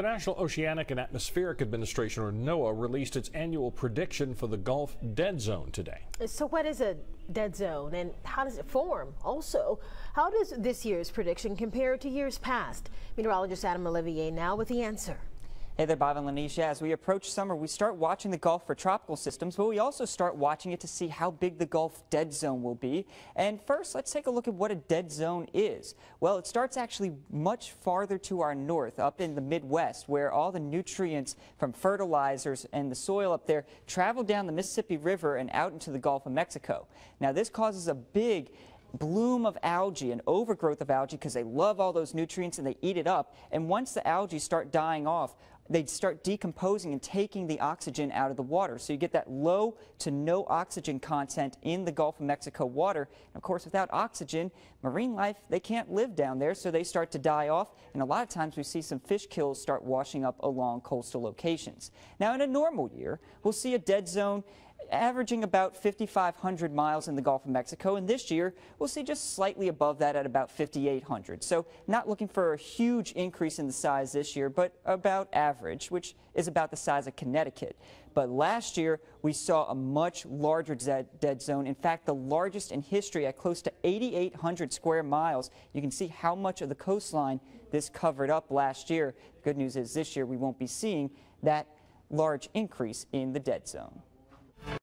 The National Oceanic and Atmospheric Administration, or NOAA, released its annual prediction for the Gulf dead zone today. So what is a dead zone and how does it form? Also, how does this year's prediction compare to years past? Meteorologist Adam Olivier now with the answer. Hey there, Bob and Lanisha. As we approach summer, we start watching the Gulf for tropical systems, but we also start watching it to see how big the Gulf dead zone will be. And first, let's take a look at what a dead zone is. Well, it starts actually much farther to our north, up in the Midwest, where all the nutrients from fertilizers and the soil up there travel down the Mississippi River and out into the Gulf of Mexico. Now, this causes a big bloom of algae, an overgrowth of algae, because they love all those nutrients and they eat it up. And once the algae start dying off, they start decomposing and taking the oxygen out of the water. So you get that low to no oxygen content in the Gulf of Mexico water. And of course, without oxygen, marine life, they can't live down there, so they start to die off. And a lot of times we see some fish kills start washing up along coastal locations. Now, in a normal year, we'll see a dead zone averaging about 5,500 miles in the Gulf of Mexico, and this year we'll see just slightly above that at about 5,800. So not looking for a huge increase in the size this year, but about average, which is about the size of Connecticut. But last year we saw a much larger dead zone, in fact the largest in history at close to 8,800 square miles. You can see how much of the coastline this covered up last year. The good news is this year we won't be seeing that large increase in the dead zone.